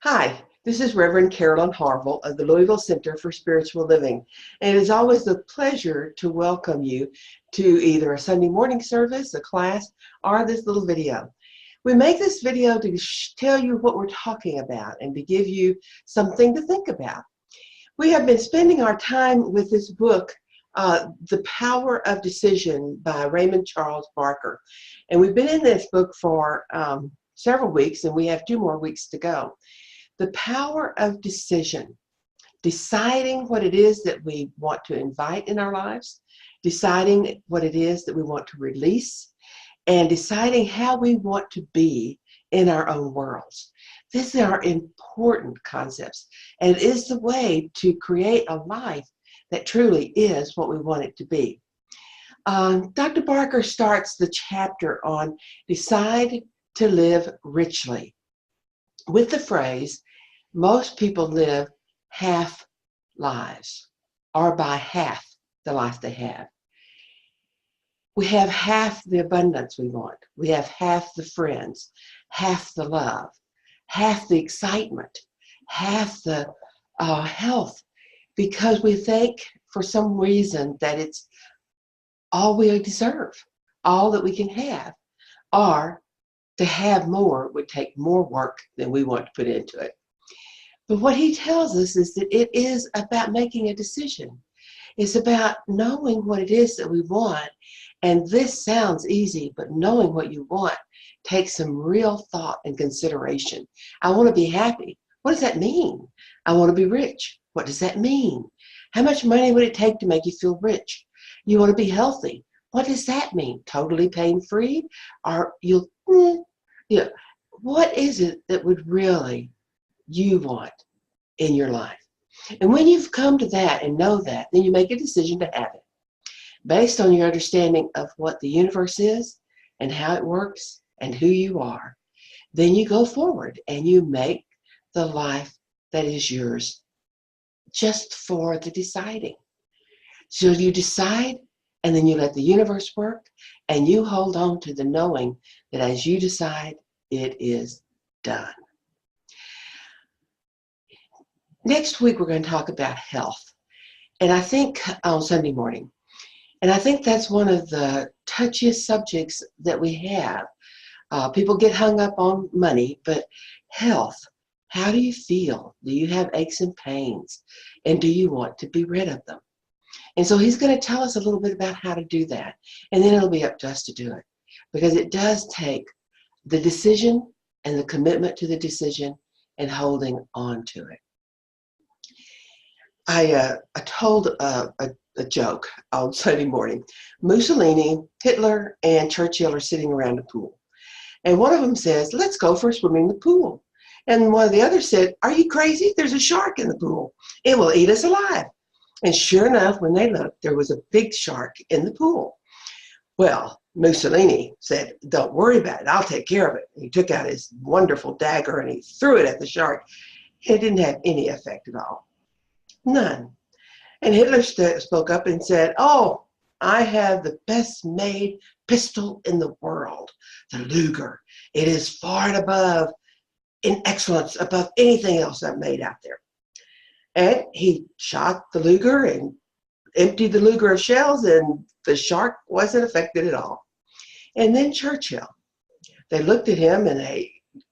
Hi, this is Rev Carolyn of the Louisville Center for Spiritual Living, and it is always a pleasure to welcome you to either a Sunday morning service, a class, or this little video. We make this video to tell you what we're talking about and to give you something to think about. We have been spending our time with this book, The Power of Decision by Raymond Charles Barker, and we've been in this book for several weeks, and we have 2 more weeks to go. The power of decision, deciding what it is that we want to invite in our lives, deciding what it is that we want to release, and deciding how we want to be in our own worlds. These are important concepts, and it is the way to create a life that truly is what we want it to be. Dr. Barker starts the chapter on decide to live richly with the phrase, most people live half lives, or by half the life they have. We have half the abundance we want. We have half the friends, half the love, half the excitement, half the health, because we think for some reason that it's all we deserve, all that we can have, or to have more would take more work than we want to put into it. But what he tells us is that it is about making a decision. It's about knowing what it is that we want. And this sounds easy, but knowing what you want takes some real thought and consideration. I want to be happy. What does that mean? I want to be rich. What does that mean? How much money would it take to make you feel rich? You want to be healthy. What does that mean? Totally pain-free? Or you'll, what is it that would really you want in your life? And when you've come to that and know that, then you make a decision to have it based on your understanding of what the universe is and how it works and who you are. Then you go forward and you make the life that is yours just for the deciding. So you decide, and then you let the universe work, and you hold on to the knowing that as you decide, it is done. Next week, we're going to talk about health, and I think on Sunday morning, and I think that's one of the touchiest subjects that we have. People get hung up on money, but health, how do you feel? Do you have aches and pains? And do you want to be rid of them? And so he's going to tell us a little bit about how to do that, and then it'll be up to us to do it, because it does take the decision and the commitment to the decision and holding on to it. I told a joke on Sunday morning. Mussolini, Hitler, and Churchill are sitting around a pool. And one of them says, let's go for a swim in the pool. And one of the others said, are you crazy? There's a shark in the pool. It will eat us alive. And sure enough, when they looked, there was a big shark in the pool. Well, Mussolini said, don't worry about it. I'll take care of it. And he took out his wonderful dagger and he threw it at the shark. It didn't have any effect at all. None. And Hitler spoke up and said, oh, I have the best made pistol in the world, the Luger. It is far and above in excellence above anything else I've made out there. And he shot the Luger and emptied the Luger of shells, and the shark wasn't affected at all. And then Churchill, they looked at him and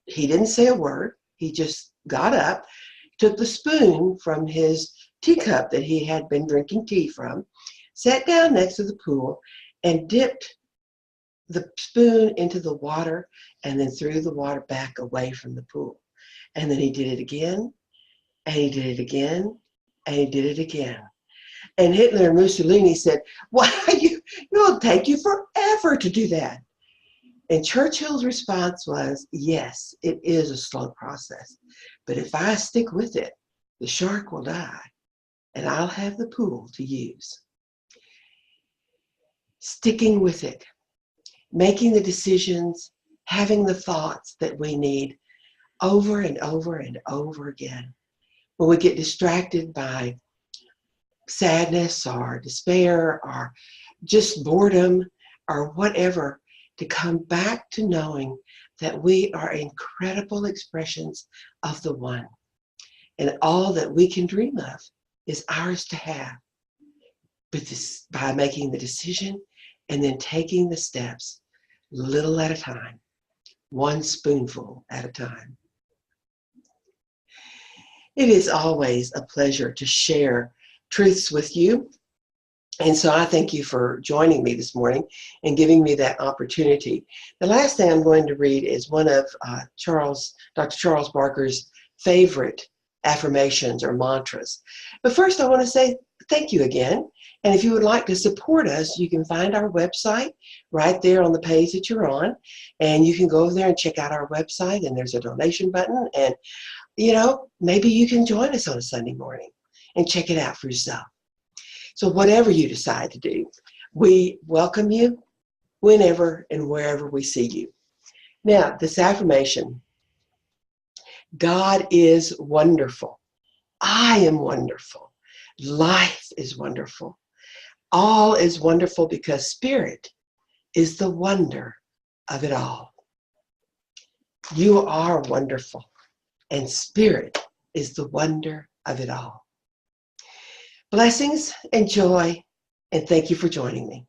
he didn't say a word. He just got up, took the spoon from his teacup that he had been drinking tea from, sat down next to the pool and dipped the spoon into the water and then threw the water back away from the pool. And then he did it again, and he did it again, and he did it again. And Hitler and Mussolini said, why, it'll take you forever to do that. And Churchill's response was, yes, it is a slow process, but if I stick with it, the shark will die, and I'll have the pool to use. Sticking with it, making the decisions, having the thoughts that we need over and over and over again. When we get distracted by sadness or despair or just boredom or whatever, to come back to knowing that we are incredible expressions of the One. And all that we can dream of is ours to have. But this, by making the decision and then taking the steps, little at a time, one spoonful at a time. It is always a pleasure to share truths with you. And so I thank you for joining me this morning and giving me that opportunity. The last thing I'm going to read is one of Dr. Charles Barker's favorite affirmations or mantras. But first I want to say thank you again. And if you would like to support us, you can find our website right there on the page that you're on. And you can go over there and check out our website, and there's a donation button. And, you know, maybe you can join us on a Sunday morning and check it out for yourself. So whatever you decide to do, we welcome you whenever and wherever we see you. Now, this affirmation: God is wonderful. I am wonderful. Life is wonderful. All is wonderful because Spirit is the wonder of it all. You are wonderful, and Spirit is the wonder of it all. Blessings and joy, and thank you for joining me.